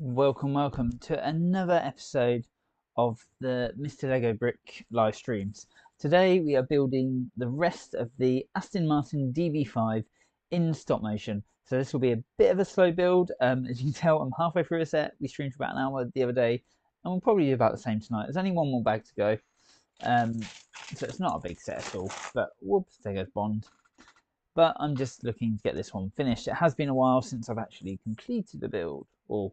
Welcome to another episode of the Mr. Lego Brick live streams. Today we are building the rest of the Aston Martin DB5 in stop motion. So this will be a bit of a slow build. As you can tell, I'm halfway through a set. We streamed for about an hour the other day, and we'll probably do about the same tonight. There's only one more bag to go, so it's not a big set at all, but we'll take as Bond. But I'm just looking to get this one finished. It has been a while since I've actually completed the build, or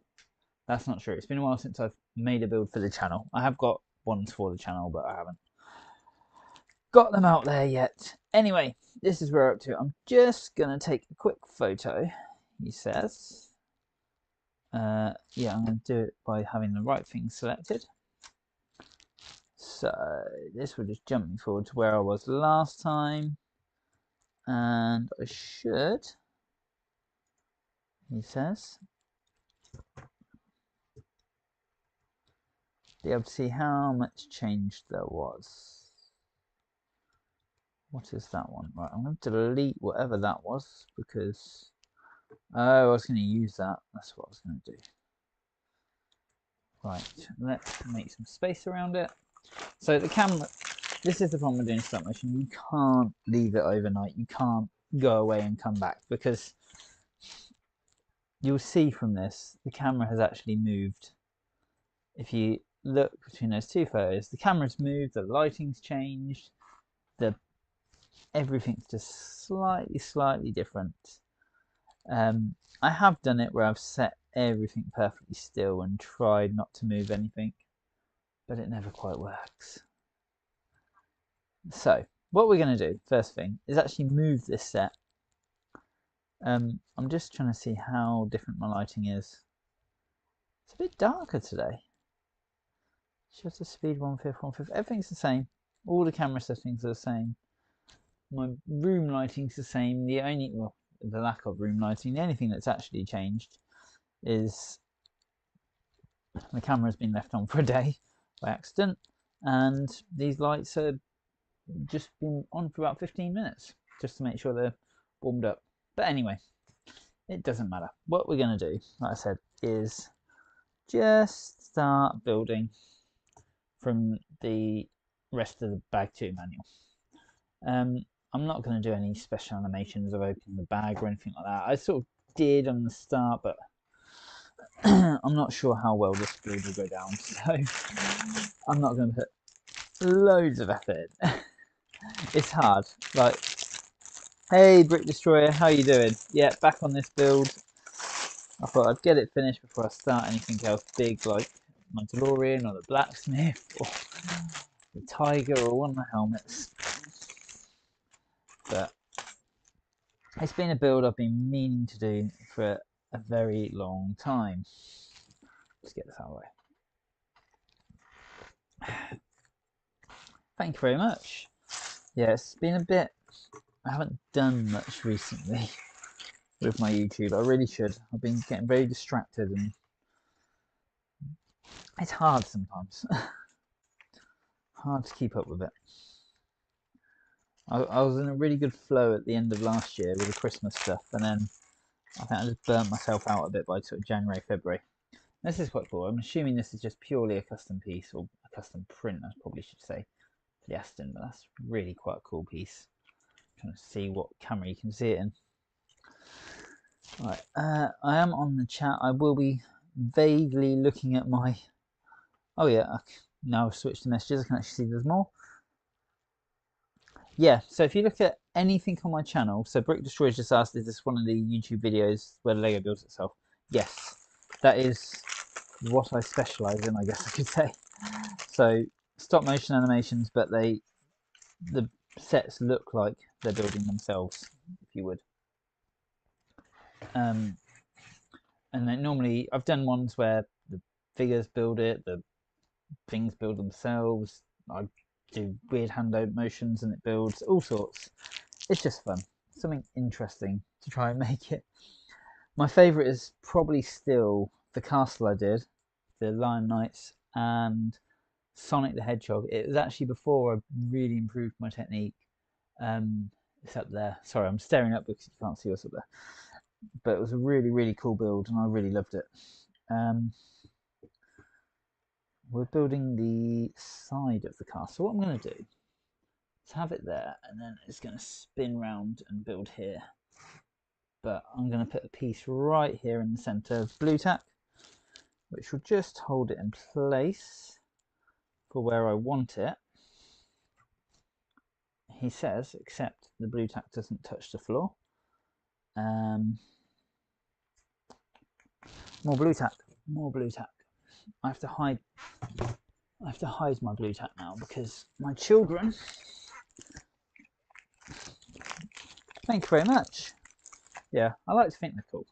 that's not true. It's been a while since I've made a build for the channel. I have got ones for the channel, but I haven't got them out there yet. Anyway, this is where we're up to. I'm just going to take a quick photo, he says. Yeah, I'm going to do it by having the right thing selected. So this will just jump me forward to where I was last time. And I should, he says, be able to see how much change there was. What is that one? Right, I'm going to delete whatever that was because I was going to use that. That's what I was going to do. Right, let's make some space around it. So the camera, this is the problem with doing stop motion. You can't leave it overnight. You can't go away and come back because you'll see from this, the camera has actually moved. If you look between those two photos, the camera's moved, the lighting's changed, everything's just slightly different. I have done it where I've set everything perfectly still and tried not to move anything, but it never quite works. So what we're going to do first thing is actually move this set. I'm just trying to see how different my lighting is. It's a bit darker today. Shutter speed 1/5. Everything's the same. All the camera settings are the same. My room lighting's the same. The lack of room lighting. The only thing that's actually changed is the camera's been left on for a day by accident, and these lights have just been on for about 15 minutes just to make sure they're warmed up. But anyway, it doesn't matter. What we're going to do, like I said, is just start building from the rest of the bag 2 manual. I'm not going to do any special animations of opening the bag or anything like that. I sort of did on the start, but I'm not sure how well this build will go down, so I'm not going to put loads of effort in. It's hard. Like, hey, Brick Destroyer, how you doing? Yeah, back on this build. I thought I'd get it finished before I start anything else big, like my DeLorean or the blacksmith or the tiger or one of the helmets. But it's been a build I've been meaning to do for a very long time. Let's get this out of the way. Thank you very much. Yeah, it's been a bit. I haven't done much recently with my YouTube. I really should. I've been getting very distracted and it's hard sometimes. Hard to keep up with it. I was in a really good flow at the end of last year with the Christmas stuff, and then I think I just burnt myself out a bit by sort of January, February. This is quite cool. I'm assuming this is just purely a custom piece, or a custom print, I probably should say, for the Aston, but that's really quite a cool piece. I'm trying to see what camera you can see it in. Right, I am on the chat. I will be vaguely looking at my... Oh yeah, now I've switched to messages. I can actually see there's more. Yeah, so if you look at anything on my channel, so Brick Destroyer just asked, is this one of the YouTube videos where the Lego builds itself? Yes, that is what I specialise in, I guess I could say. So stop motion animations, but the sets look like they're building themselves, if you would. And then normally I've done ones where the figures build it, the things build themselves. I do weird hand motions and it builds all sorts. It's just fun, something interesting to try and make it. My favourite is probably still the castle I did, the Lion Knights and Sonic the Hedgehog. It was actually before I really improved my technique. It's up there. Sorry, I'm staring up because you can't see what's up there. But it was a really cool build and I really loved it. we're building the side of the car. So what I'm going to do is have it there, and then it's going to spin round and build here. But I'm going to put a piece right here in the centre of blue tack, which will just hold it in place for where I want it. He says, except the blue tack doesn't touch the floor. More blue tack, more blue tack. I have to hide my blue tack now because my children. Thank you very much. Yeah, I like to think they're cool.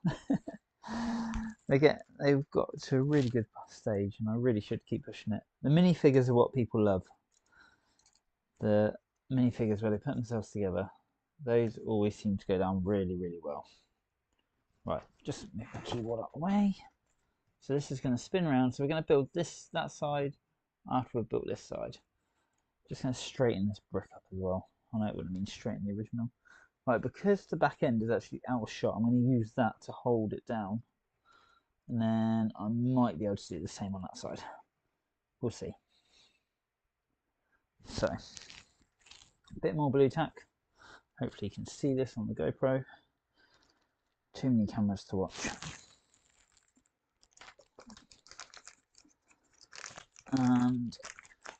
They've got to a really good stage, and I really should keep pushing it. The minifigures are what people love. The minifigures where they put themselves together, those always seem to go down really, really well. Right, just move the keyboard out of the way. So this is going to spin around. So we're going to build that side after we've built this side. Just going to straighten this brick up as well. I know it wouldn't mean straighten the original. Right, because the back end is actually out of shot, I'm going to use that to hold it down. And then I might be able to do the same on that side. We'll see. So, a bit more blue tack. Hopefully you can see this on the GoPro. Too many cameras to watch. And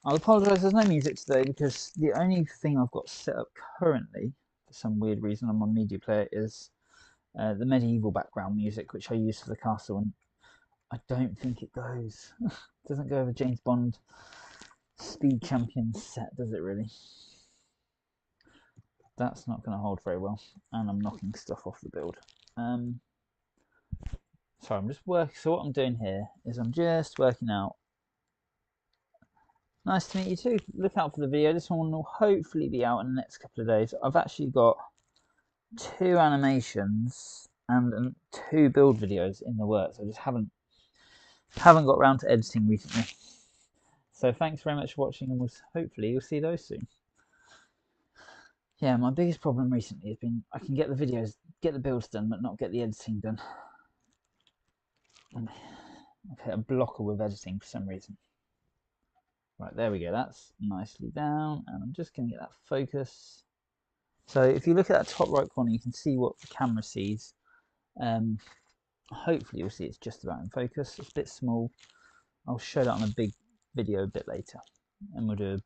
I'll apologise, there's no music today because the only thing I've got set up currently, for some weird reason on my media player, is the medieval background music, which I use for the castle, and I don't think it goes. It doesn't go over James Bond Speed Champions set, does it really? That's not going to hold very well, and I'm knocking stuff off the build. Sorry, I'm just working. So what I'm doing here is I'm just working out. Nice to meet you too. Look out for the video. This one will hopefully be out in the next couple of days. I've actually got 2 animations and 2 build videos in the works. I just haven't got around to editing recently. So thanks very much for watching, and hopefully you'll see those soon. Yeah, my biggest problem recently has been I can get the videos, get the builds done, but not get the editing done. I've hit a blocker with editing for some reason. Right, there we go. That's nicely down, and I'm just going to get that focus. So if you look at that top right corner, you can see what the camera sees. Hopefully you'll see it's just about in focus. It's a bit small. I'll show that on a big video a bit later, and we'll do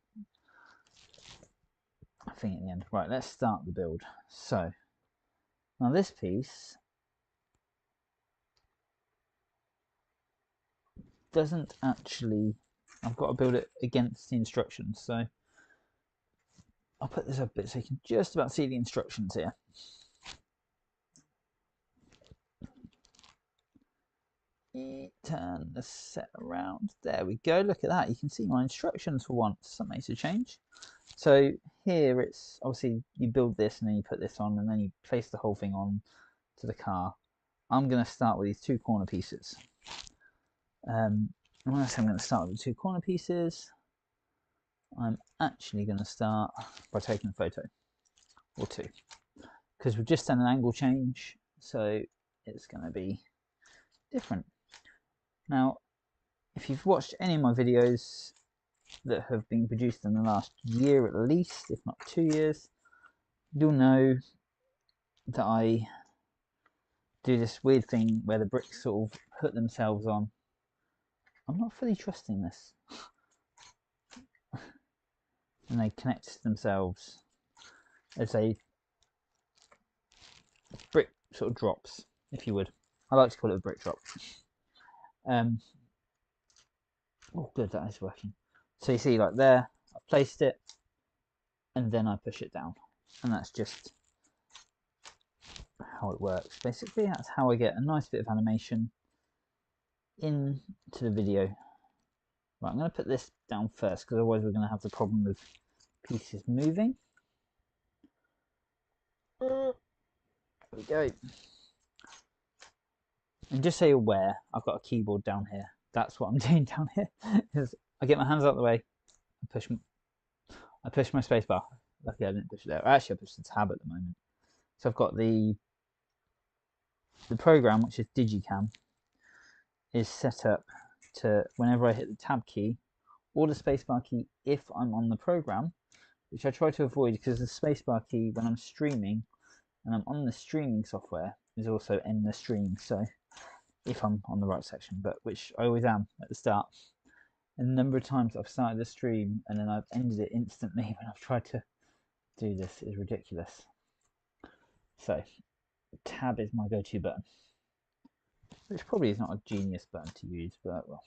a thing at the end. Right, let's start the build. So now this piece doesn't actually, I've got to build it against the instructions, so I'll put this up a bit so you can just about see the instructions here. Turn the set around. There we go. Look at that. You can see my instructions for once. That makes a change. So here it's obviously you build this and then you put this on and then you place the whole thing on to the car. I'm going to start with these 2 corner pieces. And when I say I'm going to start with the 2 corner pieces, I'm actually going to start by taking a photo or 2, because we've just done an angle change, so it's going to be different. Now, if you've watched any of my videos that have been produced in the last year at least, if not 2 years, you'll know that I do this weird thing where the bricks sort of put themselves on. I'm not fully trusting this. And they connect themselves as a brick sort of drops, if you would. I like to call it a brick drop. Oh, good, that is working. So you see, like there, I placed it, and then I push it down, and that's just how it works. Basically, that's how I get a nice bit of animation into the video. Right, I'm going to put this down first, because otherwise we're going to have the problem with pieces moving. There we go. And just so you're aware, I've got a keyboard down here. That's what I'm doing down here. Is I get my hands out of the way, I push my space bar. Luckily I didn't push it there. Actually I pushed the tab at the moment. So I've got the program, which is Digicam, is set up to, whenever I hit the tab key or the spacebar key if I'm on the program, which I try to avoid because the spacebar key when I'm streaming and I'm on the streaming software is also in the stream, so if I'm on the right section, but which I always am at the start. And the number of times I've started the stream and then I've ended it instantly when I've tried to do this is ridiculous. So tab is my go-to button, which probably is not a genius button to use, but well,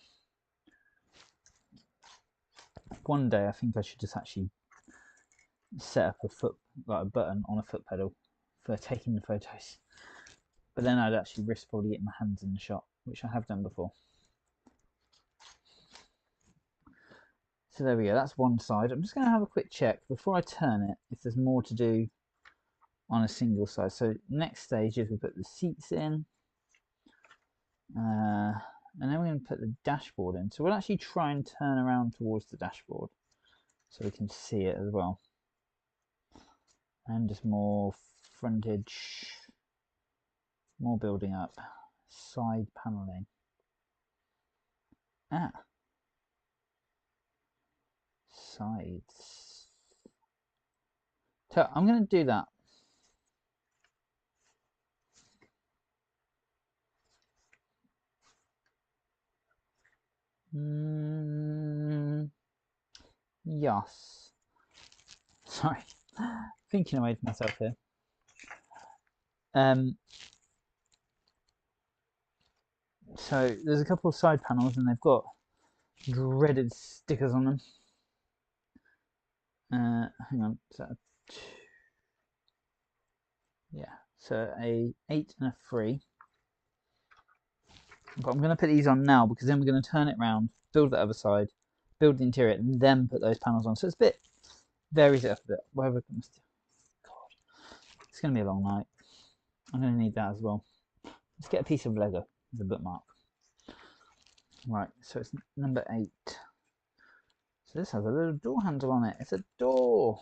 one day I think I should just actually set up a button on a foot pedal for taking the photos, but then I'd actually risk probably getting my hands in the shot, which I have done before. So there we go, that's one side. I'm just going to have a quick check before I turn it if there's more to do on a single side. So next stage is we put the seats in, and then we're going to put the dashboard in. So we'll actually try and turn around towards the dashboard so we can see it as well. And just more frontage, more building up, side paneling. Sides. So I'm going to do that. Yes. Sorry, thinking away to myself here. So there's a couple of side panels and they've got dreaded stickers on them. Hang on, yeah, so a 8 and a 3. But I'm going to put these on now because then we're going to turn it around, build the other side, build the interior, and then put those panels on. So it's a bit, varies it up a bit. Whatever. God, it's going to be a long night. I'm going to need that as well. Let's get a piece of Lego as a bookmark. Right, so it's number 8. So this has a little door handle on it. It's a door.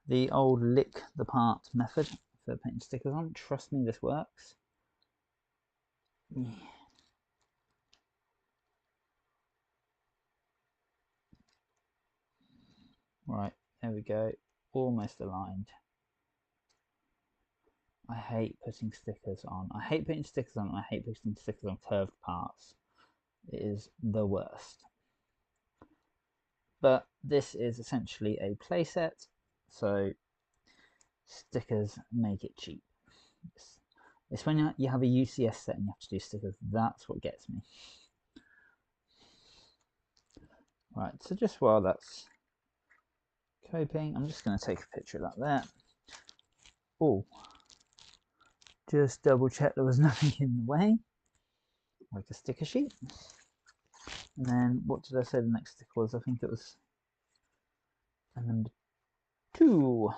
The old lick the part method for putting stickers on. Trust me, this works. Right, there we go. Almost aligned. I hate putting stickers on. I hate putting stickers on. I hate putting stickers on curved parts. It is the worst. But this is essentially a playset, so stickers make it cheap. It's when you have a UCS set and you have to do stickers. That's what gets me. Right, so just while that's coping, I'm just going to take a picture of that there. Oh, just double check there was nothing in the way, like a sticker sheet. And then what did I say the next sticker was? I think it was number 2.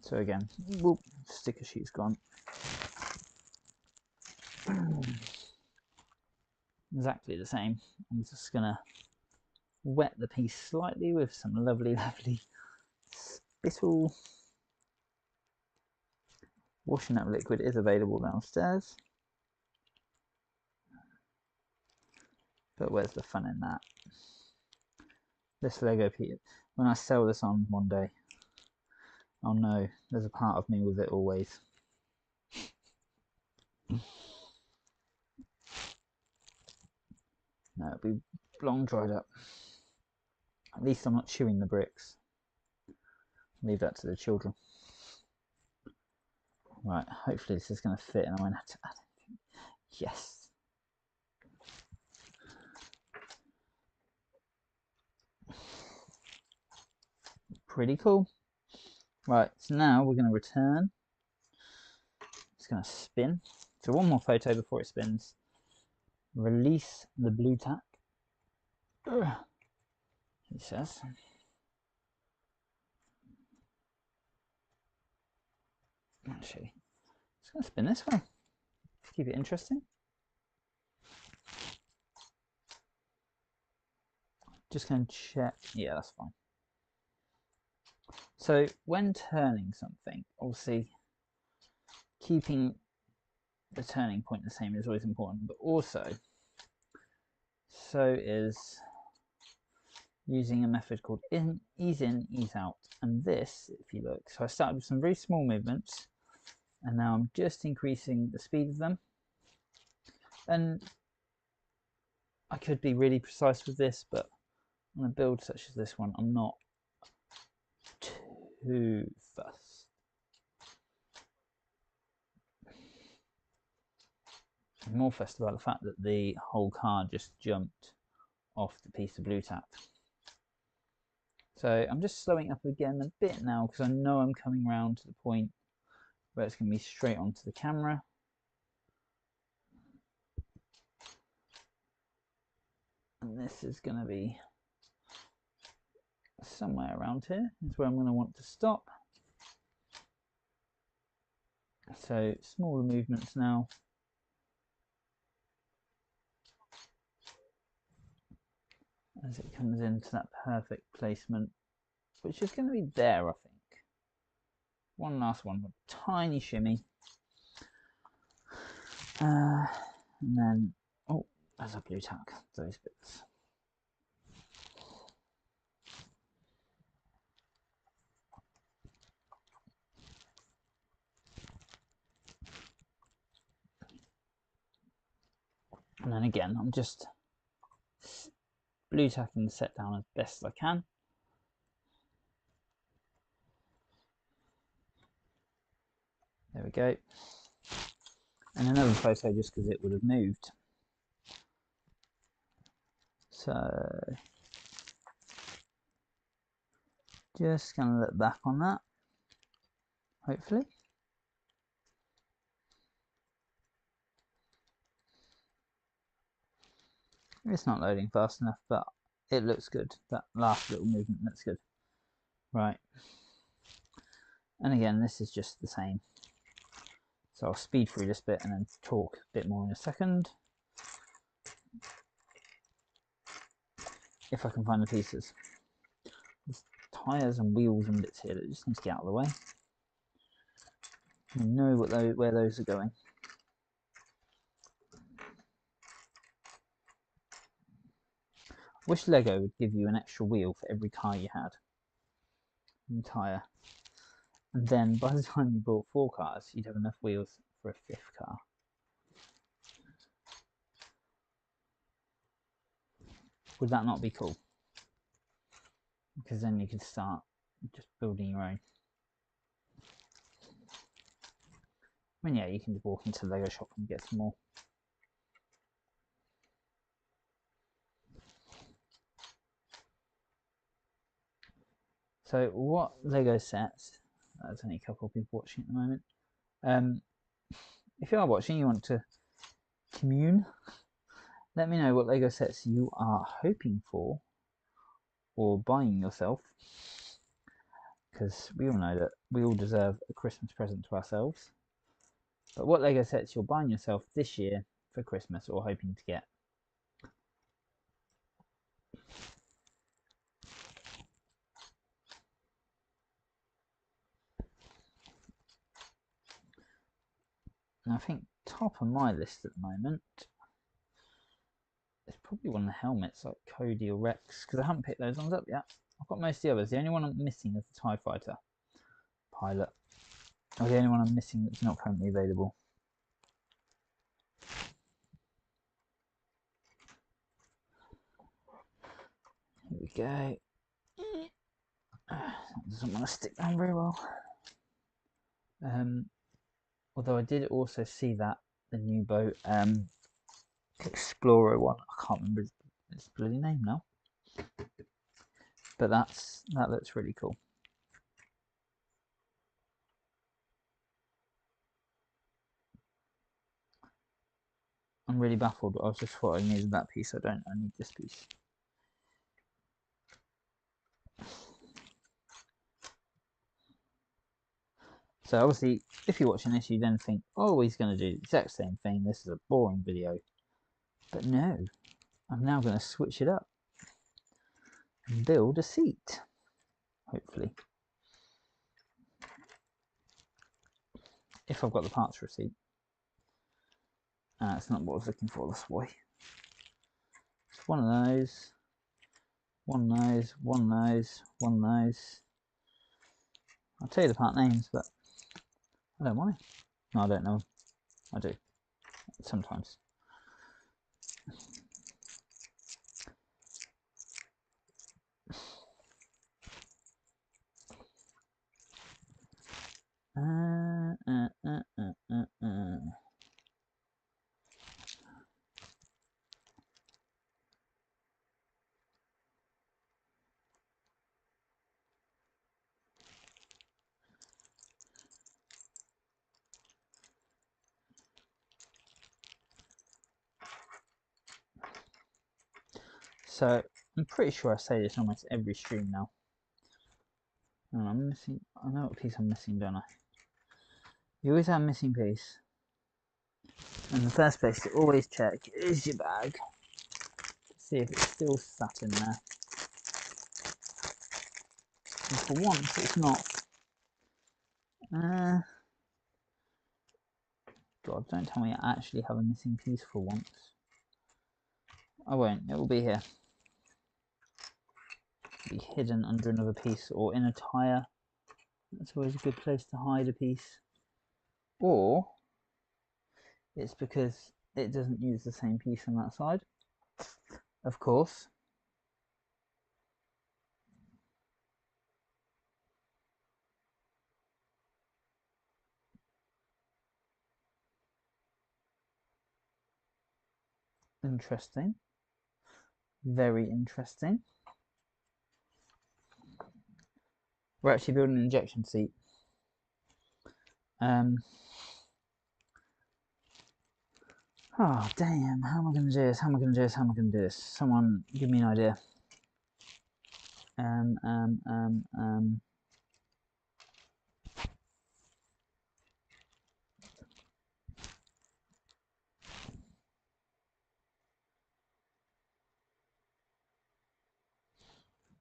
So again, whoop, sticker sheet's gone. Exactly the same. I'm just gonna wet the piece slightly with some lovely spittle. Washing up liquid is available downstairs. But where's the fun in that? This Lego piece, when I sell this on one day, oh no, there's a part of me with it always. No, it'll be long dried up. At least I'm not chewing the bricks. Leave that to the children. Right, hopefully this is going to fit and I won't have to add anything. Yes. Pretty cool. Right, so now we're going to return. It's going to spin. So one more photo before it spins. Release the blue tack. He says. Actually, it's going to spin this way. Keep it interesting. Just going to check. Yeah, that's fine. So when turning something, obviously keeping the turning point the same is always important, but also so is using a method called ease in, ease out. And this, if you look, so I started with some very small movements and now I'm just increasing the speed of them. And I could be really precise with this, but on a build such as this one, I'm not too fussed. I'm more fussed about the fact that the whole car just jumped off the piece of blue tack. So I'm just slowing up again a bit now because I know I'm coming around to the point where it's going to be straight onto the camera. And this is going to be somewhere around here is where I'm going to want to stop. So smaller movements now. As it comes into that perfect placement, which is going to be there, I think. One last one, a tiny shimmy. And then, oh, there's a blue tack, those bits. And then again, I'm just blue tacking the set down as best as I can. There we go. And another photo just because it would have moved. So just going to look back on that, hopefully. It's not loading fast enough, but it looks good. That last little movement looks good. Right. And again, this is just the same. So I'll speed through this bit and then talk a bit more in a second. If I can find the pieces. There's tyres and wheels and bits here that just need to get out of the way. You know where those are going. I wish Lego would give you an extra wheel for every car you had. And tyre. And then by the time you bought 4 cars, you'd have enough wheels for a 5th car. Would that not be cool? Because then you could start just building your own. I mean, yeah, you can just walk into the Lego shop and get some more. So what Lego sets, there's only a couple of people watching at the moment. If you are watching, you want to commune, let me know what Lego sets you are hoping for or buying yourself, because we all know that we all deserve a Christmas present to ourselves. But what Lego sets you're buying yourself this year for Christmas or hoping to get. And I think top of my list at the moment is probably one of the helmets like Cody or Rex, because I haven't picked those ones up yet. I've got most of the others. The only one I'm missing is the TIE Fighter pilot. Or the only one I'm missing that's not currently available. Here we go. That doesn't want to stick down very well. Although I did also see that the new boat Explorer one. I can't remember its bloody name now. But that looks really cool. I'm really baffled. I was just thought I needed that piece. I don't. I need this piece. So obviously, if you're watching this, you then think, oh, he's going to do the exact same thing. This is a boring video. But no, I'm now going to switch it up and build a seat, hopefully. if I've got the parts receipt. It's not what I was looking for, this boy. It's one of those, one of those, one of those, one of those. I'll tell you the part names, but I don't want to. No, I don't know. I do. Sometimes. So I'm pretty sure I say this almost every stream now. And I'm missing. I know what piece I'm missing, don't I? You always have a missing piece. And the first place to always check is your bag to see if it's still sat in there. And for once, it's not. God, don't tell me I actually have a missing piece for once. I won't. It will be here. It'll be hidden under another piece or in a tyre. That's always a good place to hide a piece. Or it's because it doesn't use the same piece on that side. Of course. Interesting. Very interesting. We're actually building an injection seat. Oh damn, how am I gonna do this? How am I gonna do this? How am I gonna do this? Someone give me an idea.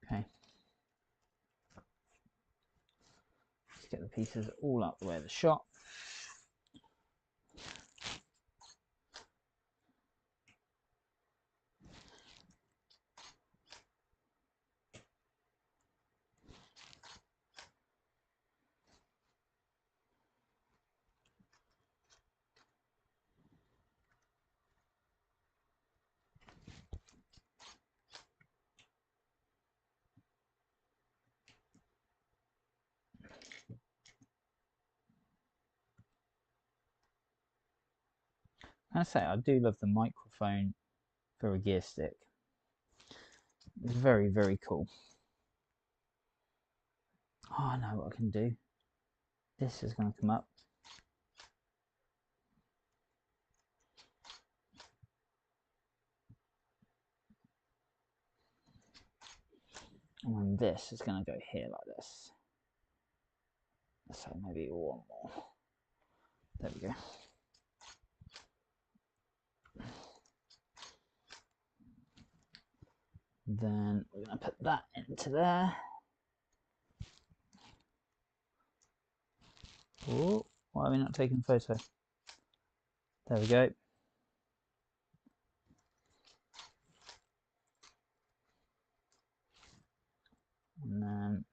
Okay. Let's get the pieces all out the way of the shop. I say I do love the microphone for a gear stick. It's very, very cool. Oh, I know what I can do. This is going to come up. And then this is going to go here like this. So maybe one more. There we go. Then we're going to put that into there. Oh, why are we not taking a photo? There we go. And then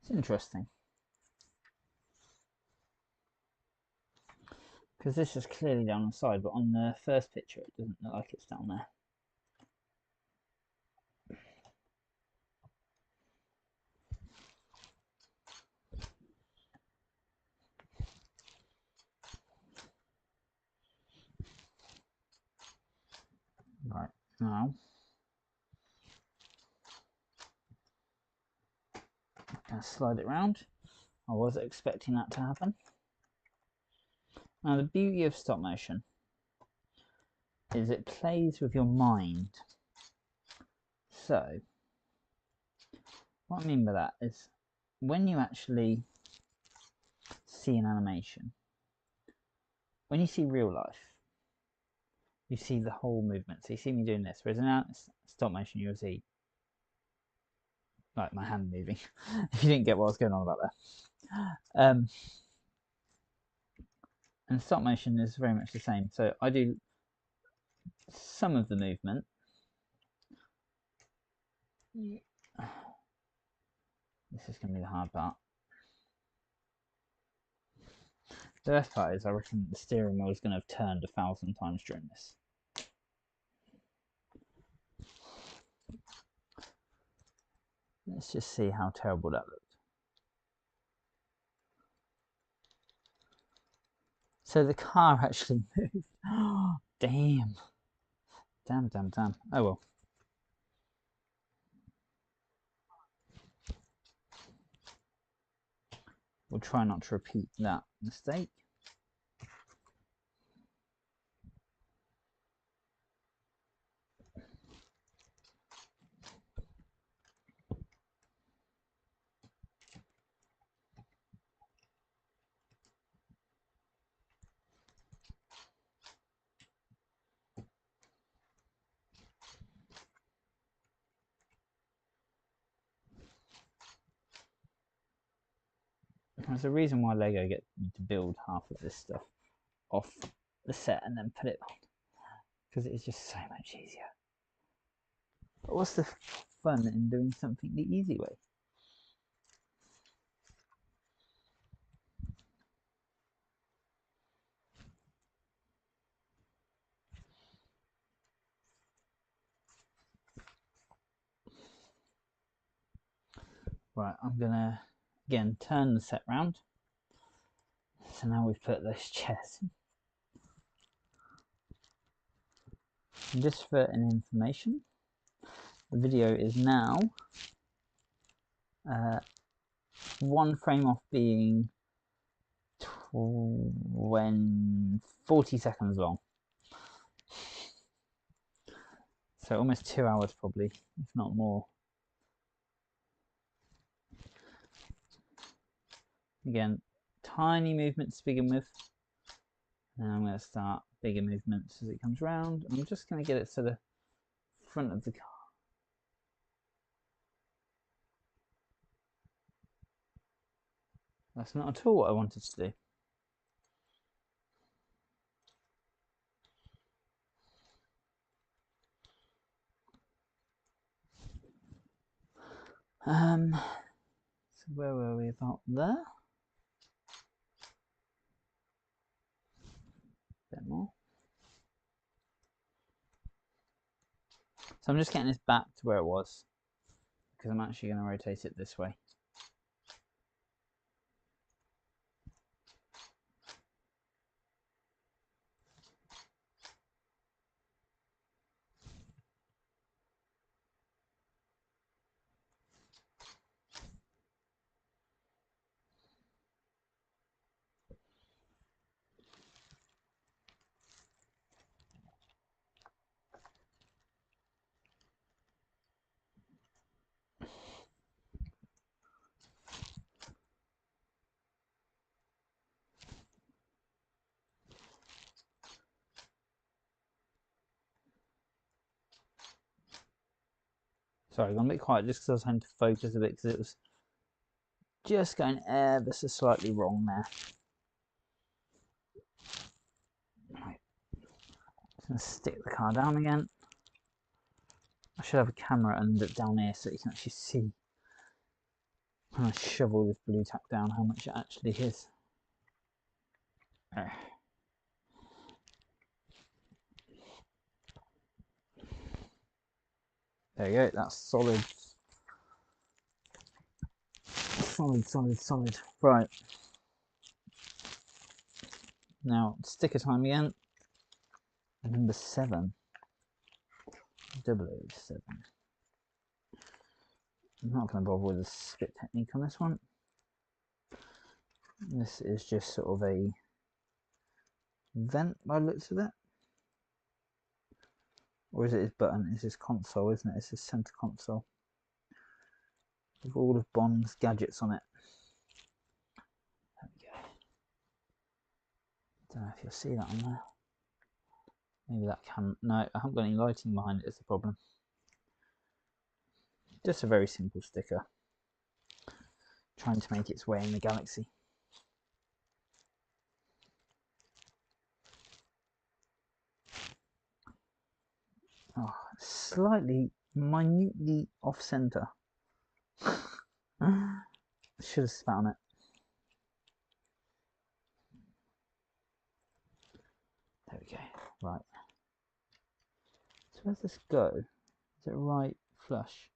it's interesting. Because this is clearly down the side, but on the first picture it doesn't look like it's down there. Right, now I'm going to slide it round. I was expecting that to happen. Now the beauty of stop motion is it plays with your mind. So What I mean by that is when you actually see an animation, when you see real life, you see the whole movement. So you see me doing this, whereas in stop motion you'll see like my hand moving. If you didn't get what I was going on about there. And stop motion is very much the same. So I do some of the movement. This is going to be the hard part. The best part is I reckon the steering wheel is going to have turned 1,000 times during this. Let's just see how terrible that looked. So the car actually moved. Oh, damn. Damn. Oh well. We'll try not to repeat that mistake. There's a reason why Lego get you to build half of this stuff off the set and then put it on, because it is just so much easier. But what's the fun in doing something the easy way? Right, I'm gonna again turn the set round. So now we've put those chairs in. And just for an information, the video is now 1 frame off being 40 seconds long. So almost 2 hours probably, if not more. Again, tiny movements to begin with. And I'm going to start bigger movements as it comes round. I'm just going to get it to the front of the car. That's not at all what I wanted to do. So where were we? About there? A bit more. So I'm just getting this back to where it was, because I'm actually going to rotate it this way. Sorry, I'm going to be quiet just because I was having to focus a bit, because it was just going ever so slightly wrong there. Right. Just going to stick the car down again. I should have a camera down here so you can actually see when I shovel this blue tack down how much it actually is. There you go, that's solid. Solid. Right. Now, sticker time again. Number 7. 007. I'm not going to bother with the spit technique on this one. This is just sort of a vent by the looks of it. Or is it his button? It's his console, isn't it? It's his center console. with all of Bond's gadgets on it. There we go. Don't know if you'll see that on there. Maybe that can. No, I haven't got any lighting behind it, is the problem. Just a very simple sticker. Trying to make its way in the galaxy. Oh, slightly, minutely off centre. Should have spat on it. There we go. Right. So where's this go? Is it right flush?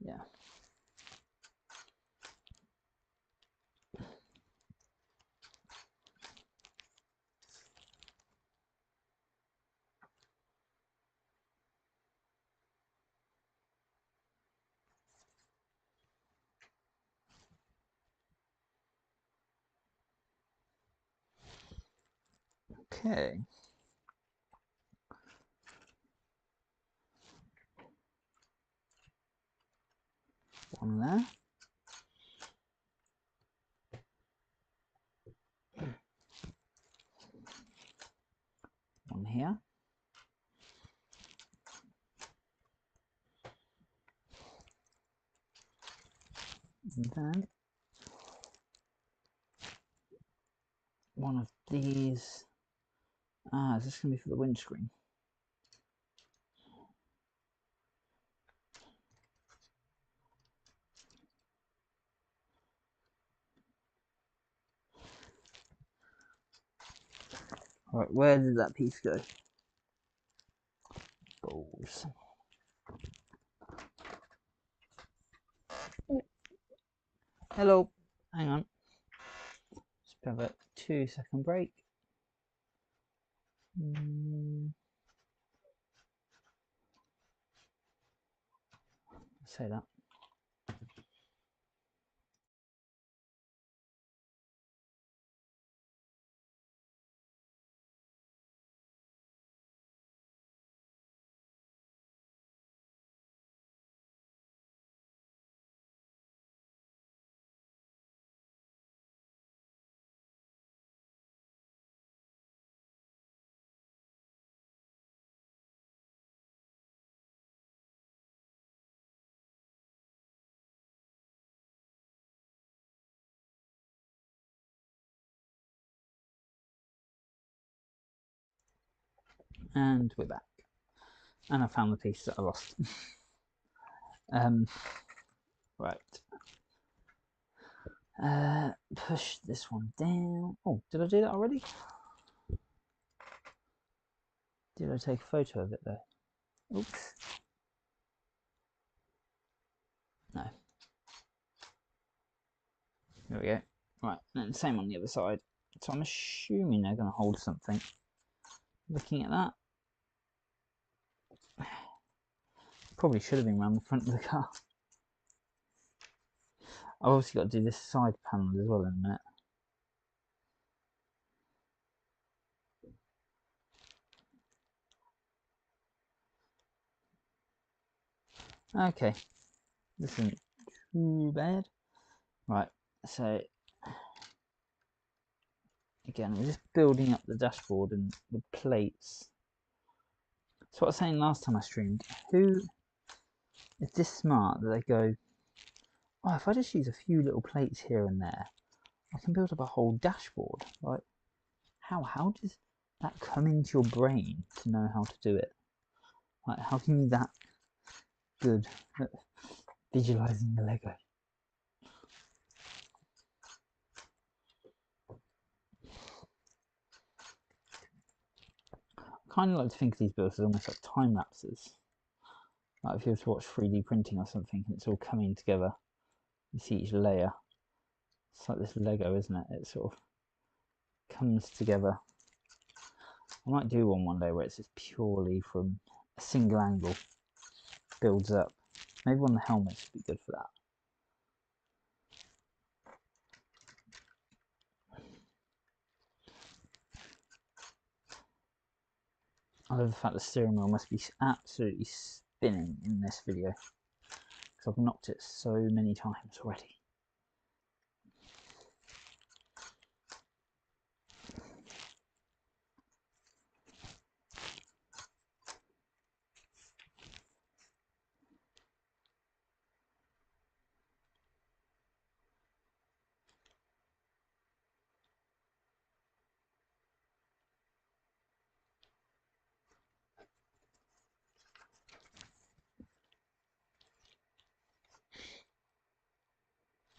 Yeah. Okay. One there. One here. And then one of these. Ah, is this going to be for the windscreen? Right, where did that piece go? Balls. Hello. Hang on. Just have a 2-second break. Say that. And we're back. And I found the piece that I lost. Right. Push this one down. Oh, did I do that already? Did I take a photo of it though? Oops. No. There we go. Right, and same on the other side. So I'm assuming they're going to hold something. Looking at that. Probably should have been around the front of the car. I've obviously got to do this side panel as well in a minute. Okay, this isn't too bad. Right, so again, we're just building up the dashboard and the plates. So what I was saying last time I streamed, who is this smart that they go, oh, if I just use a few little plates here and there, I can build up a whole dashboard, right? How does that come into your brain to know how to do it? Like, how can you be that good at visualizing the Lego? I kind of like to think of these builds as almost like time lapses. Like if you were to watch 3D printing or something and it's all coming together, you see each layer. It's like this Lego, isn't it? It sort of comes together. I might do one day where it's just purely from a single angle, builds up. Maybe one of the helmets would be good for that. I love the fact the steering wheel must be absolutely spinning in this video, because I've knocked it so many times already.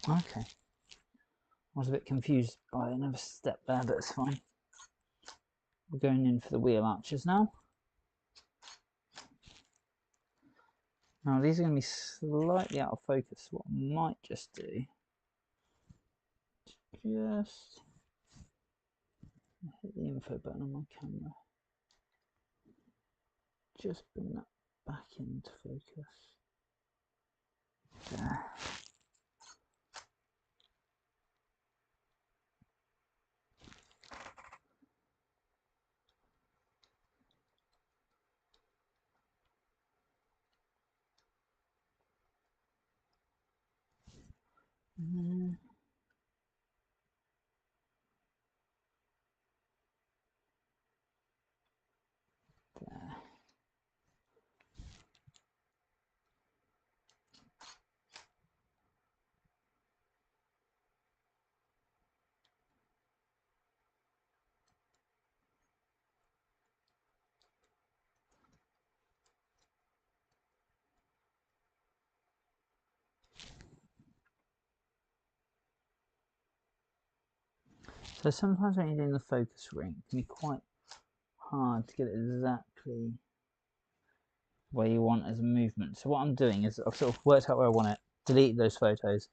Okay, I was a bit confused by another step there, but it's fine. We're going in for the wheel arches now. Now these are going to be slightly out of focus. What I might just do, just hit the info button on my camera. Just bring that back into focus. There. There. So sometimes when you're doing the focus ring, it can be quite hard to get it exactly where you want as a movement. So what I'm doing is I've sort of worked out where I want it, deleted those photos,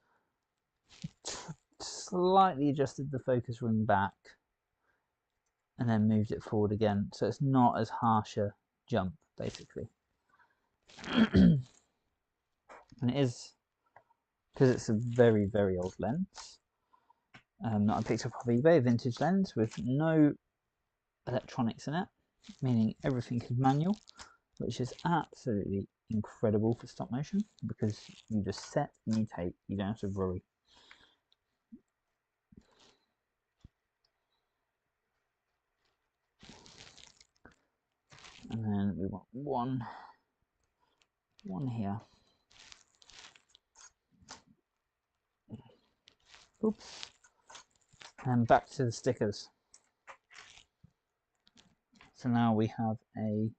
slightly adjusted the focus ring back, and then moved it forward again, so it's not as harsh a jump, basically. And it is, because it's a very, very old lens that I picked up off eBay, a vintage lens with no electronics in it, meaning everything is manual, which is absolutely incredible for stop motion, because you just set and you take, you don't have to worry. And then we want one here. Oops. And back to the stickers. So now we have a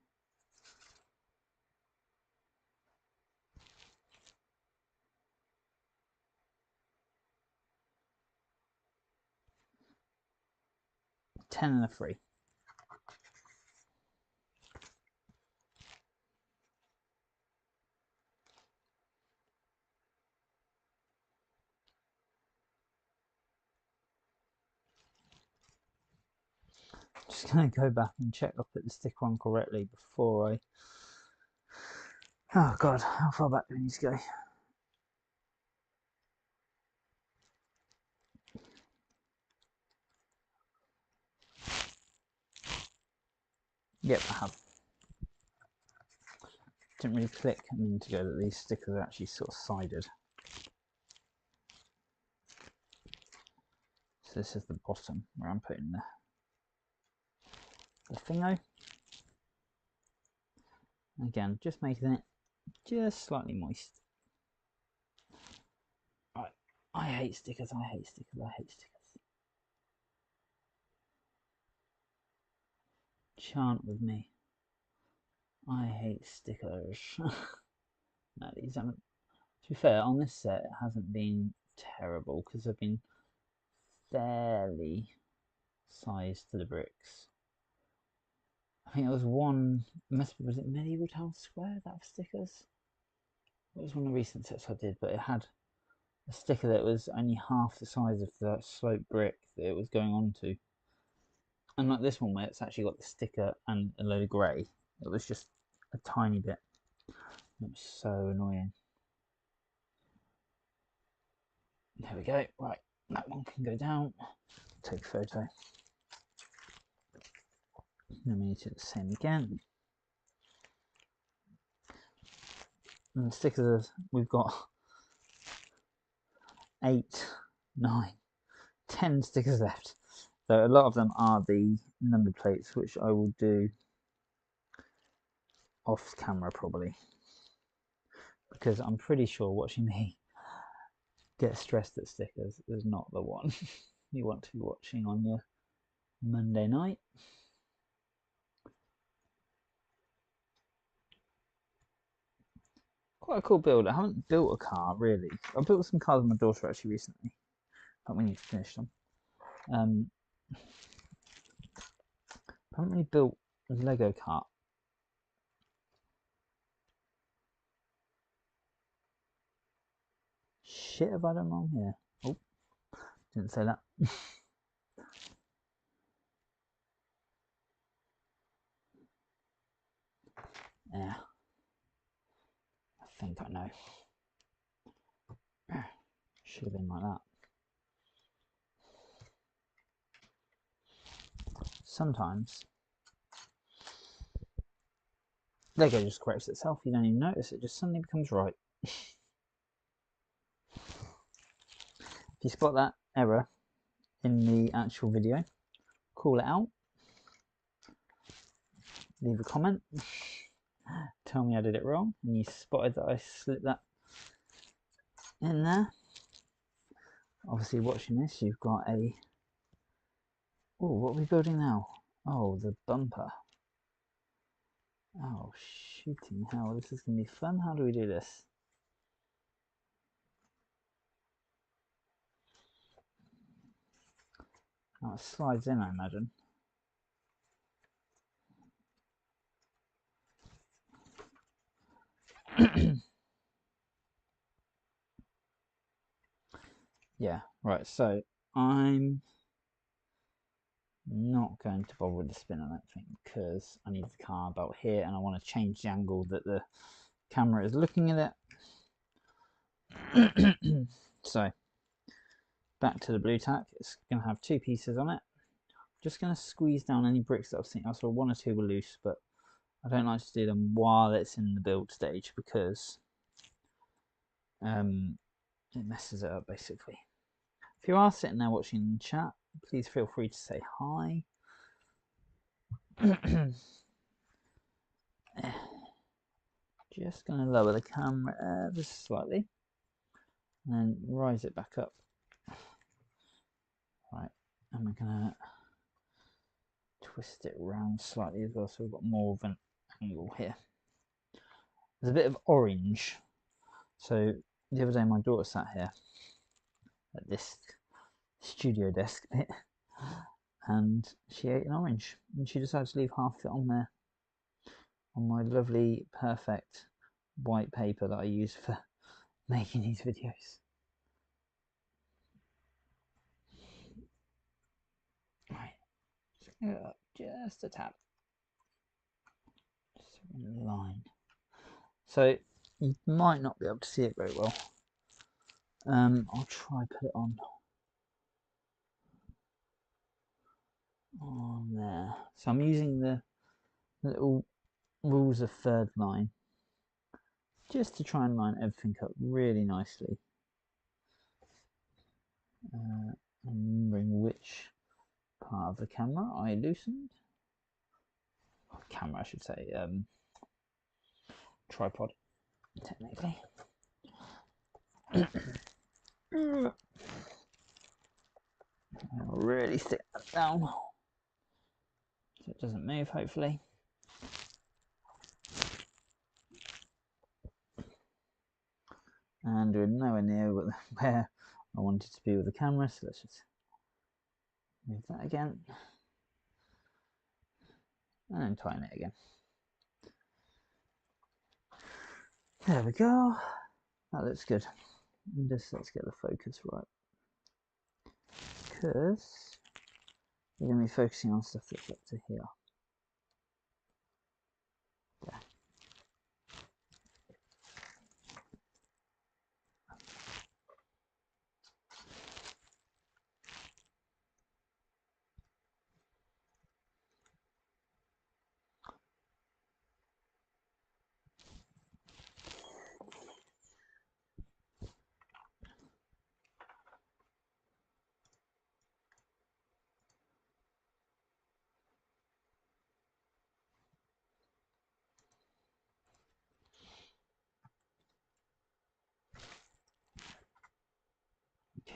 $10 and a $3. Just going to go back and check I put the sticker on correctly before I... Oh god, how far back do we need to go? Yep, I have. Didn't really click a minute ago that these stickers are actually sort of sided. So this is the bottom where I'm putting the thingo. Again, just making it just slightly moist. Right, I hate stickers, I hate stickers, I hate stickers. Chant with me. I hate stickers. No, these haven't. To be fair, on this set, it hasn't been terrible because I've been fairly sized to the bricks. I think there was one, was it Medieval Town Square that was stickers? It was one of the recent sets I did, but it had a sticker that was only half the size of the sloped brick that it was going on to. Unlike this one where it's actually got the sticker and a load of grey, it was just a tiny bit. It was so annoying. There we go. Right, that one can go down. Take a photo. Then we need to do the same again. And the stickers, we've got 8, 9, 10 stickers left. So a lot of them are the numbered plates, which I will do off camera probably, because I'm pretty sure watching me get stressed at stickers is not the one you want to be watching on your Monday night. Quite a cool build. I haven't built a car really. I built some cars with my daughter actually recently, but we need to finish them. I haven't really built a Lego car. Shit, have I done wrong here? Oh, didn't say that. Yeah, I think I know. Should have been like that. Sometimes Lego just corrects itself. You don't even notice it; just suddenly becomes right. If you spot that error in the actual video, call it out. Leave a comment. Tell me I did it wrong, and you spotted that I slipped that in there. Obviously, watching this, you've got a. Oh, what are we building now? Oh, the bumper. Oh, shooting hell! This is gonna be fun. How do we do this? Oh, it slides in, I imagine. Yeah, right. So I'm not going to bother with the spin, I don't think, because I need the car about here and I want to change the angle that the camera is looking at it. So back to the blue tack. It's going to have 2 pieces on it. Just going to squeeze down any bricks that I've seen. I saw 1 or 2 were loose, but I don't like to do them while it's in the build stage because it messes it up basically. If you are sitting there watching in chat, please feel free to say hi. Just going to lower the camera ever slightly and then rise it back up. Right, and we're going to twist it round slightly as well, so we've got more of an angle here. There's a bit of orange. So the other day my daughter sat here at this studio desk bit and she ate an orange and she decided to leave half of it on there on my lovely perfect white paper that I use for making these videos. Right, just a tap, just a line. So you might not be able to see it very well. I'll try put it on there. So I'm using the little rules of third line just to try and line everything up really nicely. Remembering which part of the camera I loosened. Camera, I should say. Tripod, technically. I'll really stick that down so it doesn't move, hopefully. And we're nowhere near where I wanted to be with the camera, so let's just move that again. And then tighten it again. There we go. That looks good. And just let's get the focus right. Because we're going to be focusing on stuff that's up to here. There.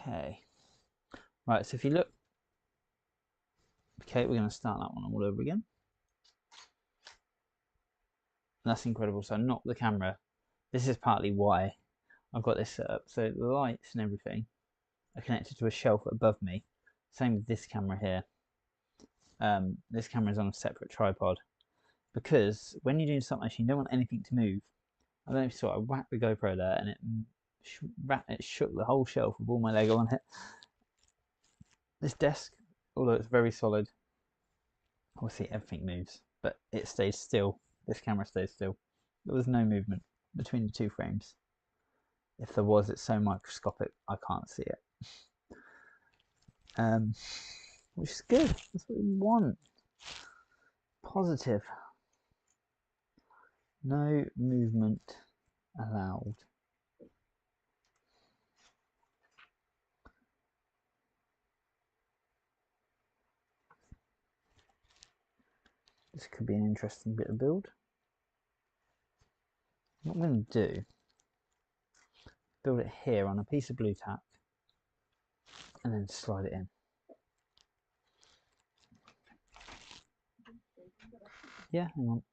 Okay. Right, so if you look, okay, we're going to start that one all over again. That's incredible. So I knocked the camera. This is partly why I've got this set up. So the lights and everything are connected to a shelf above me. Same with this camera here. This camera is on a separate tripod because when you're doing stop motion, you don't want anything to move. I don't know if you saw, I whacked the GoPro there and it shook the whole shelf with all my Lego on it. This desk, although it's very solid, obviously everything moves, but it stays still. This camera stays still. There was no movement between the two frames. If there was, it's so microscopic I can't see it. Which is good. That's what we want. Positive. No movement allowed. This could be an interesting bit of build. What I'm going to do, build it here on a piece of blue tack and then slide it in. Yeah, hang on.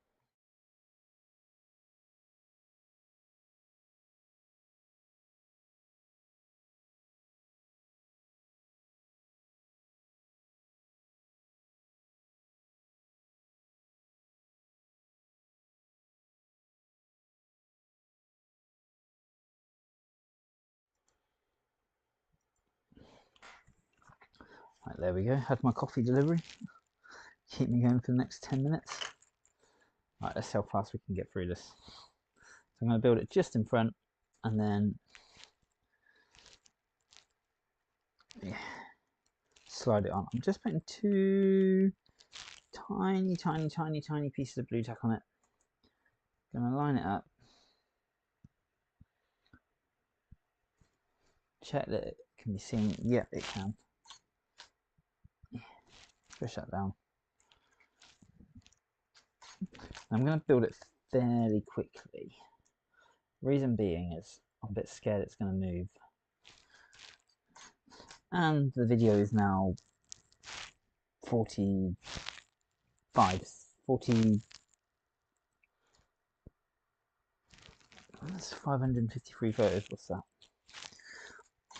Right, there we go. Had my coffee delivery. Keep me going for the next 10 minutes. Right, let's see how fast we can get through this. So I'm going to build it just in front and then slide it on. I'm just putting two tiny pieces of blue tack on it. Going to line it up. Check that it can be seen. Yep, it can. Push that down. I'm going to build it fairly quickly. Reason being is I'm a bit scared it's going to move. And the video is now 40. That's 553 photos. What's that?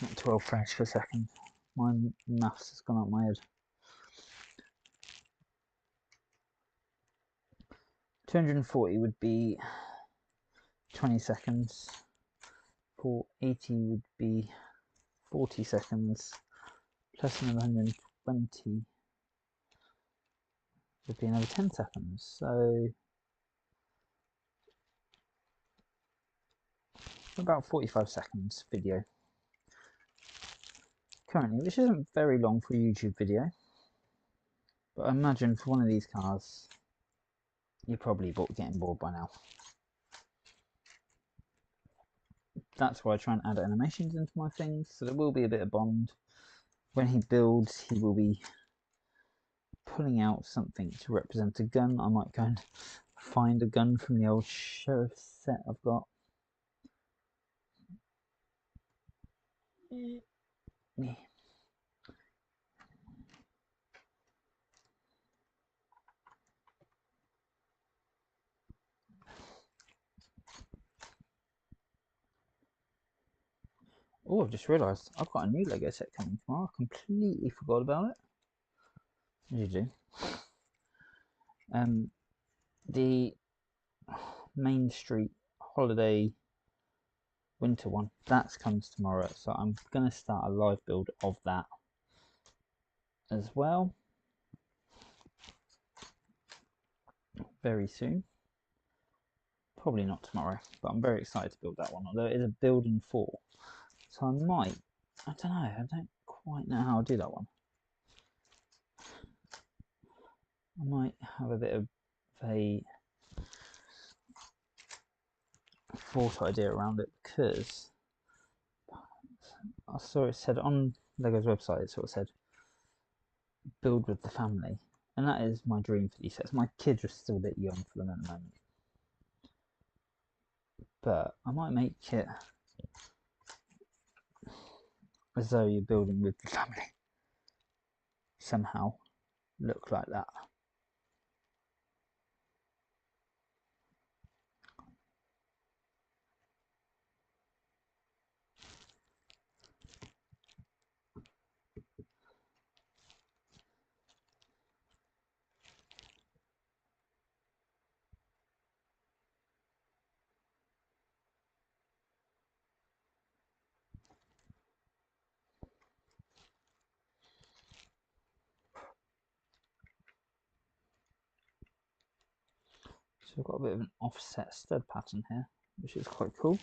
Not 12 frames per second. My maths has gone out my head. 240 would be 20 seconds. 480 would be 40 seconds. Plus another 120 would be another 10 seconds. So about 45 seconds video currently, which isn't very long for a YouTube video, but I imagine for one of these cars you're probably getting bored by now. That's why I try and add animations into my things, so there will be a bit of Bond. When he builds, he will be pulling out something to represent a gun. I might go and find a gun from the old sheriff set I've got. Oh, I've just realised I've got a new Lego set coming tomorrow. I completely forgot about it. As you do. The Main Street Holiday Winter one, that comes tomorrow, so I'm going to start a live build of that as well very soon. Probably not tomorrow, but I'm very excited to build that one, although it is a building 4, so I don't know, I don't quite know how I'll do that one. I might have a bit of a thought idea around it, because I saw it said on Lego's website, it sort of said build with the family, and that is my dream for these sets. My kids are still a bit young for them at the moment, but I might make it as though you're building with the family. Somehow look like that. So we've got a bit of an offset stud pattern here, which is quite cool.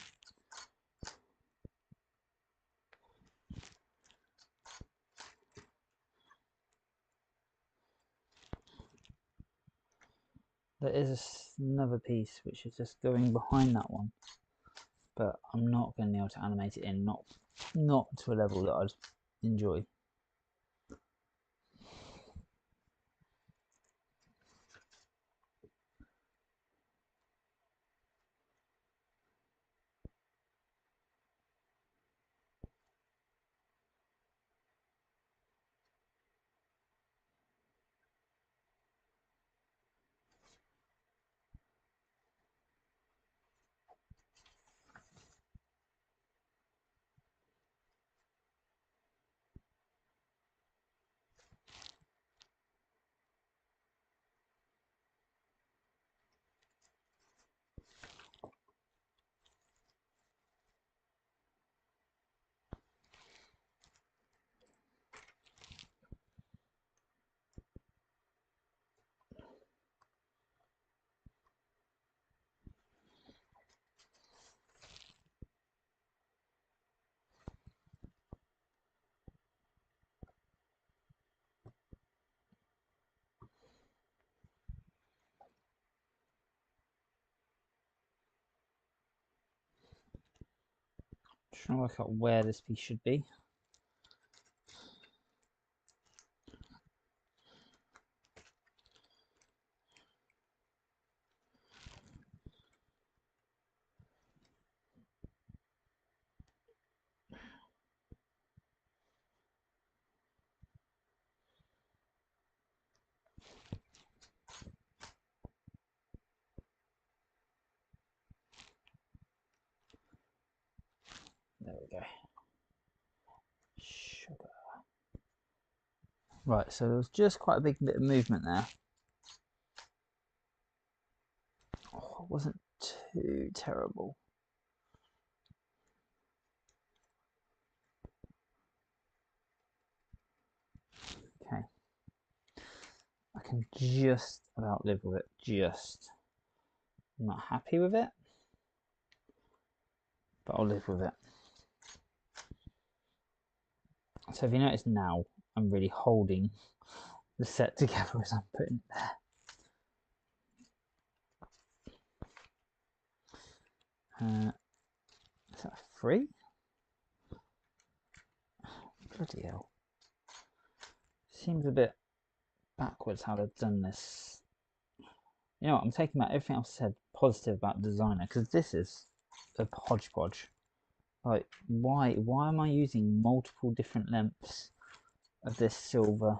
There is another piece which is just going behind that one, but I'm not going to be able to animate it in, not to a level that I'd enjoy. Trying to work out where this piece should be. There we go. Sugar. Right, so there was just quite a big bit of movement there. Oh, it wasn't too terrible. Okay. I can just about live with it, I'm not happy with it, but I'll live with it. So if you notice now, I'm really holding the set together as I'm putting it there. Is that 3? Bloody hell. Seems a bit backwards how they've done this. You know what, I'm taking back everything I've said positive about designer, because this is a hodgepodge. Like, why am I using multiple different lengths of this silver?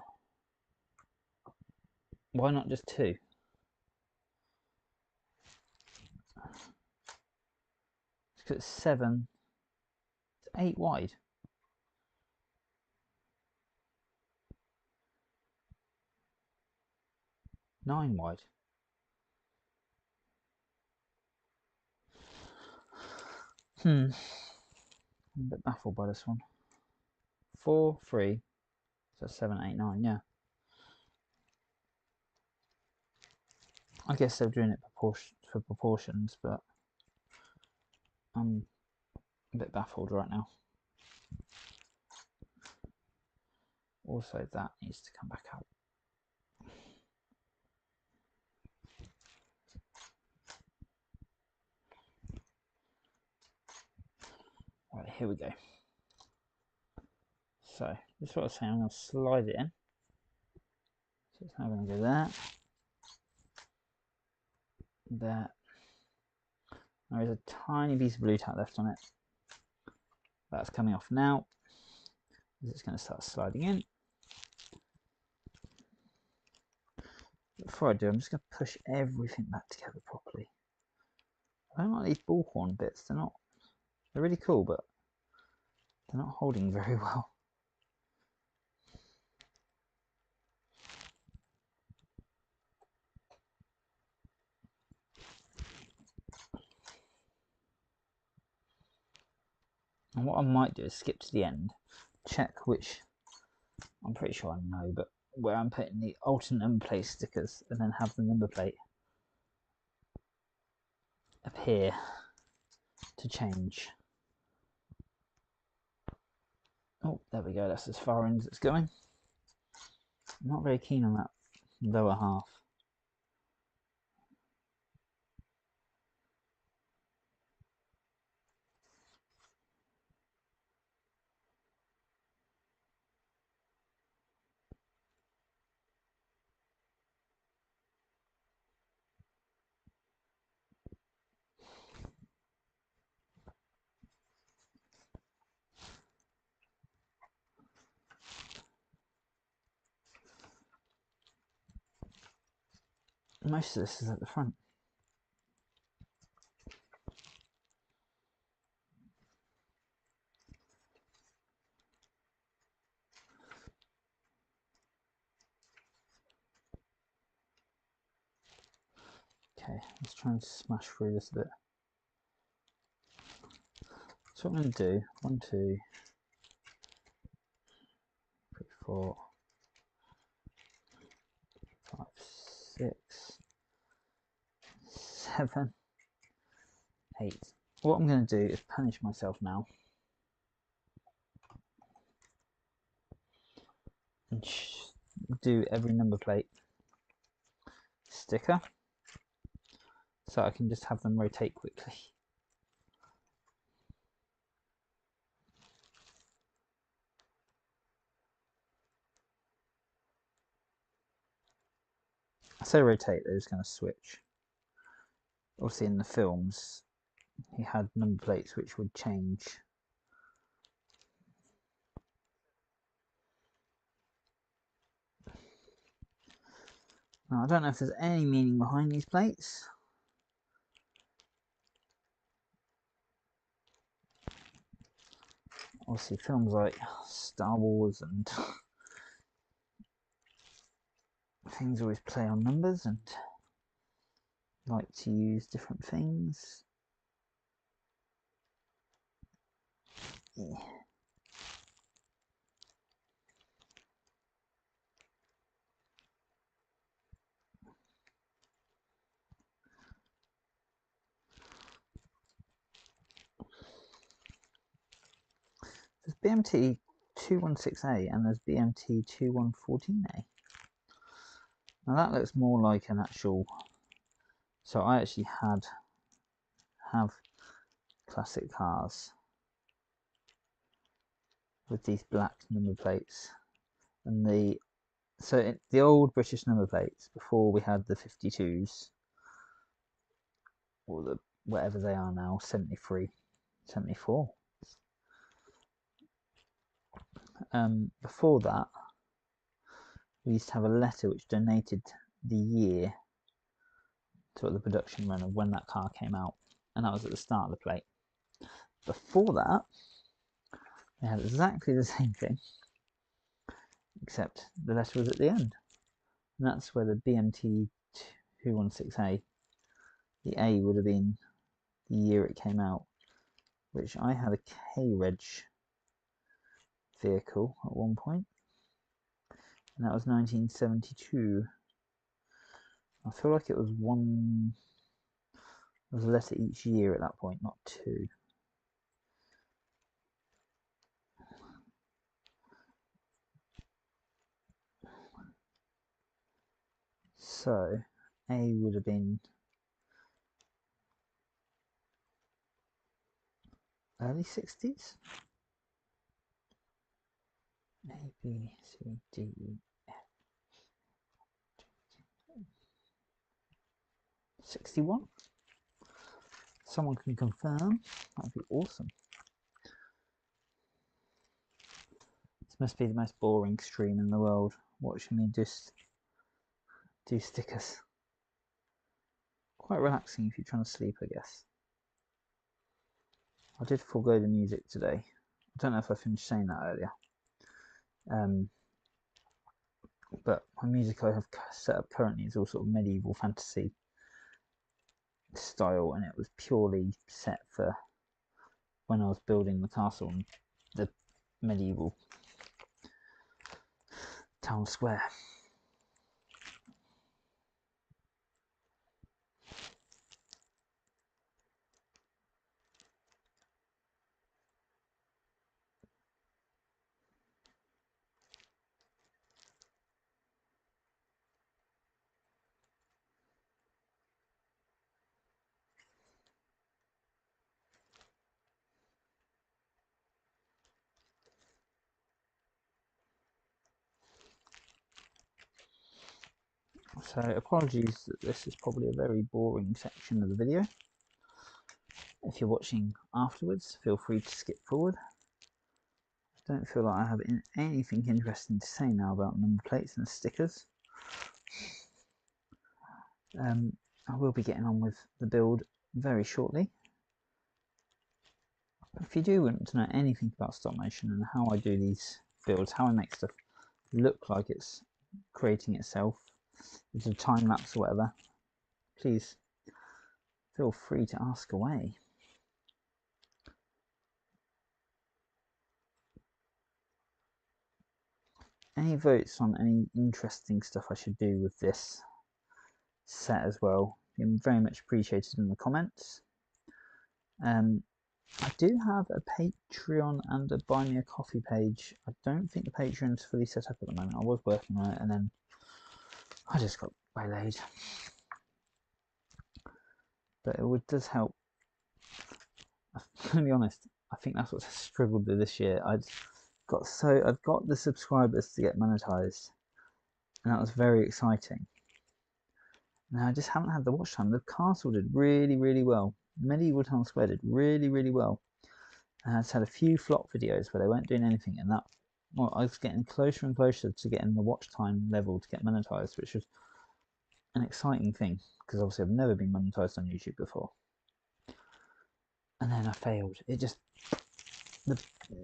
Why not just 2? Because it's 7, it's 8 wide. Nine wide. I'm a bit baffled by this one. 4, 3, so 7, 8, 9, yeah. I guess they're doing it for proportions, but I'm a bit baffled right now. Also, that needs to come back out. Right, here we go. So, this is what I was saying, I'm going to slide it in. So it's now going to go there. There. There is a tiny piece of blue tack left on it. That's coming off now. It's going to start sliding in. Before I do, I'm just going to push everything back together properly. I don't like these bullhorn bits. They're really cool, but they're not holding very well. And what I might do is skip to the end, check which, I'm pretty sure I know, but where I'm putting the alternate number plate stickers, and then have the number plate appear to change. Oh, there we go, that's as far in as it's going. I'm not very keen on that lower half. Most of this is at the front. Okay, let's try and smash through this a bit. So what I'm going to do, 1, 2, 3, 4, 5, 6, 7, 8. What I'm going to do is punish myself now and do every number plate sticker so I can just have them rotate quickly. I say rotate, they're just going to switch. Obviously in the films he had number plates which would change. Now I don't know if there's any meaning behind these plates. Obviously films like Star Wars and things always play on numbers and like to use different things. Yeah. There's BMT 216A and there's BMT 2114A. Now that looks more like an actual, so I actually have classic cars with these black number plates, and the old British number plates before we had the 52s or the whatever they are now, 73, 74. Before that we used to have a letter which donated the year to the production run of when that car came out, and that was at the start of the plate. Before that we had exactly the same thing, except the letter was at the end, and that's where the BMT 216A, the A would have been the year it came out, which I had a K-Reg vehicle at one point, and that was 1972. I feel like it was one, there was a letter each year at that point, not two. So A would have been early 60s. A, B, C, D, E, F. 61? Someone can confirm. That would be awesome. This must be the most boring stream in the world, watching me just do stickers. Quite relaxing if you're trying to sleep, I guess. I did forego the music today. I don't know if I finished saying that earlier. But my music I have set up currently is all sort of medieval fantasy style, and it was purely set for when I was building the castle and the medieval town square. So apologies that this is probably a very boring section of the video. If you're watching afterwards, feel free to skip forward. I don't feel like I have anything interesting to say now about number plates and stickers. I will be getting on with the build very shortly. If you do want to know anything about stop motion and how I do these builds, how I make stuff look like it's creating itself, it's a time lapse or whatever, please feel free to ask away. Any votes on any interesting stuff I should do with this set as well, I'm very much appreciated in the comments. I do have a Patreon and a Buy Me a Coffee page. I don't think the Patreon's fully set up at the moment. I was working on it and then I just got waylaid. But it does help. I'm going to be honest, I think that's what I struggled with this year. I've got the subscribers to get monetized, and that was very exciting. Now I just haven't had the watch time. The castle did really, really well. Medieval Town Square did really, really well. And I just had a few flop videos where they weren't doing anything, and that, well, I was getting closer and closer to getting the watch time level to get monetized, which was an exciting thing because obviously I've never been monetized on YouTube before. And then I failed. It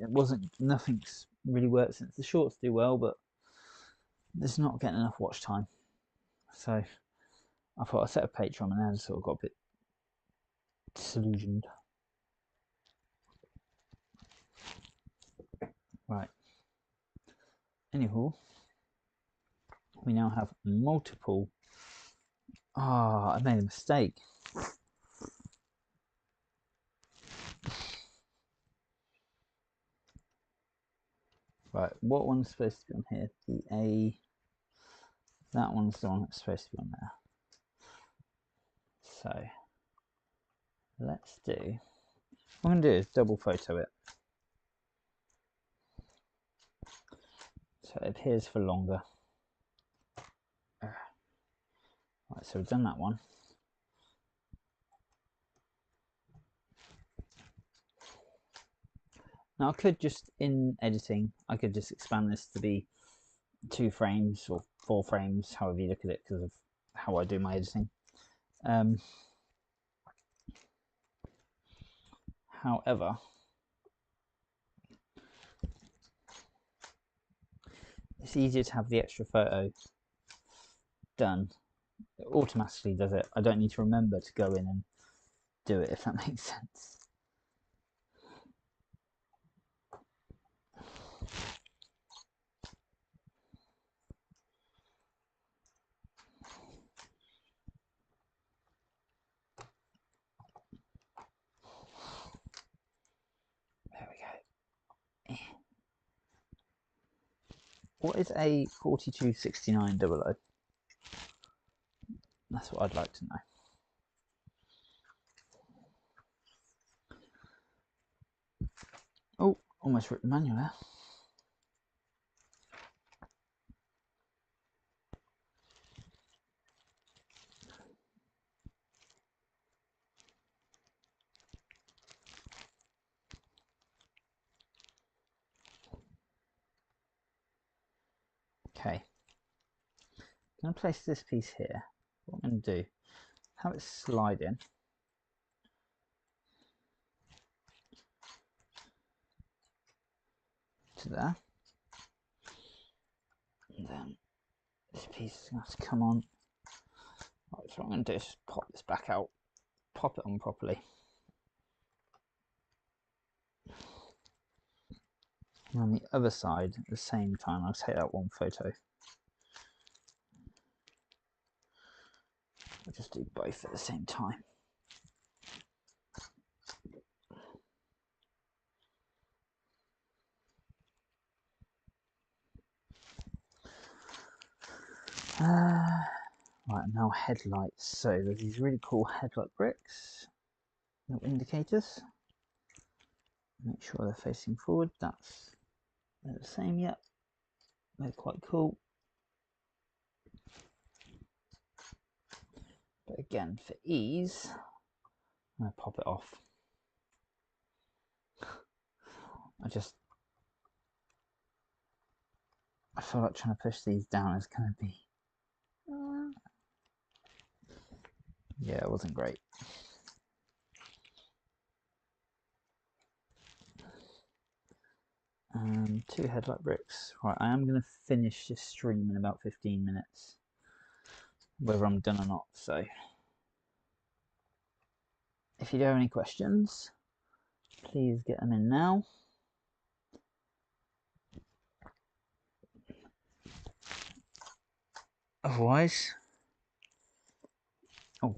wasn't, nothing's really worked since. The shorts do well, but there's not getting enough watch time. So I thought I'd set a Patreon, and then I just sort of got a bit disillusioned. Right. Anywho, we now have multiple. I made a mistake. Right, what one's supposed to be on here? The A. That one's the one that's supposed to be on there. So let's do. What I'm going to do is double photo it, so it appears for longer. Right, so we've done that one. Now I could just, in editing, I could just expand this to be 2 frames or 4 frames, however you look at it, because of how I do my editing. However, it's easier to have the extra photo done. It automatically does it. I don't need to remember to go in and do it, if that makes sense. There we go. What is a 426900? That's what I'd like to know. Oh, almost written manual there. I'm going to place this piece here. What I'm going to do, have it slide in. To there. And then this piece is going to have to come on. Right, so what I'm going to do is just pop this back out, pop it on properly. And on the other side, at the same time, I'll take that one photo. I'll just do both at the same time. Right, now headlights. So there's these really cool headlight bricks, little indicators. Make sure they're facing forward. They're the same yet. They're quite cool. But again, for ease, I'm going to pop it off. I feel like trying to push these down is going to be... yeah, it wasn't great. Two headlight bricks. Right, I am going to finish this stream in about 15 minutes. Whether I'm done or not, so... if you do have any questions, please get them in now. Otherwise... oh.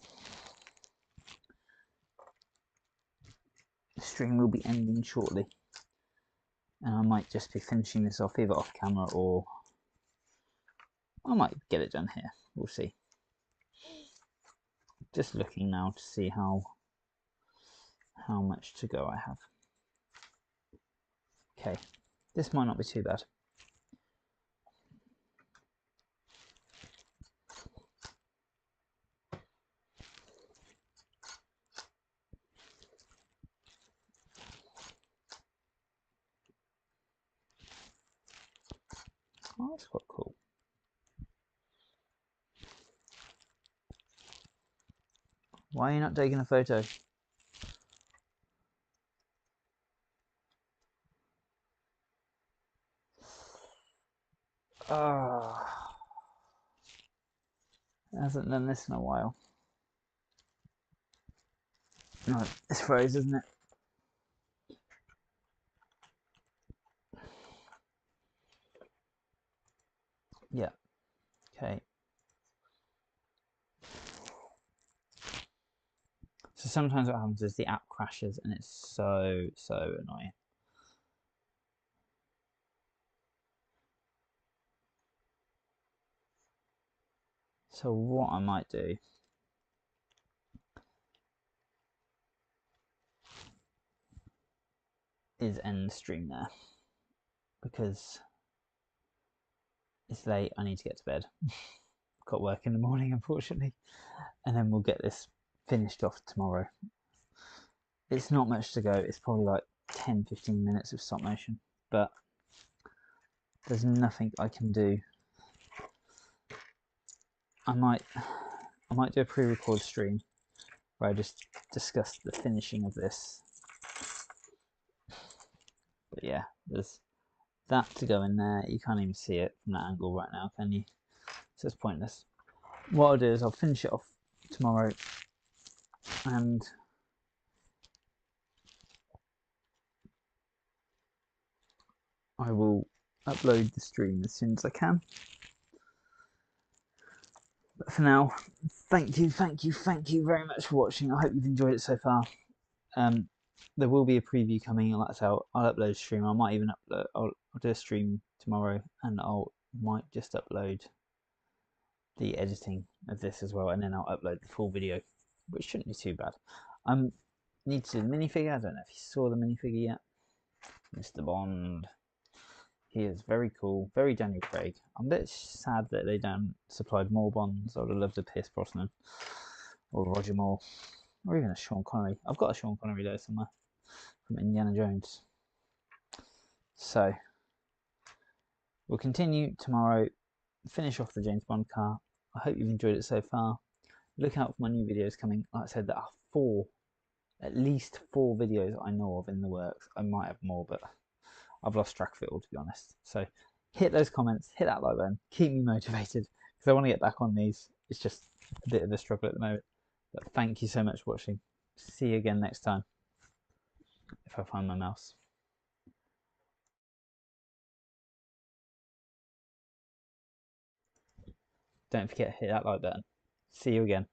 The stream will be ending shortly. And I might just be finishing this off either off camera or I might get it done here. We'll see. Just looking now to see how much to go I have. Okay, this might not be too bad. Oh, that's quite cool. Why are you not taking a photo? Oh, it hasn't done this in a while. No, it's froze, isn't it? Yeah. Okay. So sometimes what happens is the app crashes and it's so annoying. So what I might do is end the stream there because it's late. I need to get to bed. Got work in the morning, unfortunately, and then we'll get this finished off tomorrow. It's not much to go. It's probably like 10-15 minutes of stop motion, but there's nothing I can do. I might do a pre-record stream where I just discuss the finishing of this. But yeah, there's that to go in there. You can't even see it from that angle right now, can you? So it's pointless. What I'll do is I'll finish it off tomorrow and I will upload the stream as soon as I can. But for now, thank you very much for watching. I hope you've enjoyed it so far. There will be a preview coming, like I say, I'll upload a stream. I might even upload, I'll do a stream tomorrow and might just upload the editing of this as well, and then I'll upload the full video, which shouldn't be too bad. Need to do the minifigure. I don't know if you saw the minifigure yet. Mr. Bond. He is very cool, very Daniel Craig. I'm a bit sad that they don't supplied more Bonds. I would have loved a Pierce Brosnan or Roger Moore or even a Sean Connery. I've got a Sean Connery though somewhere from Indiana Jones. So we'll continue tomorrow, finish off the James Bond car, I hope you've enjoyed it so far. Look out for my new videos coming. Like I said, there are at least four videos I know of in the works. I might have more, but I've lost track of it all, to be honest. So hit those comments, hit that like button, keep me motivated, because I want to get back on these. It's just a bit of a struggle at the moment. But thank you so much for watching. See you again next time, if I find my mouse. Don't forget to hit that like button. See you again.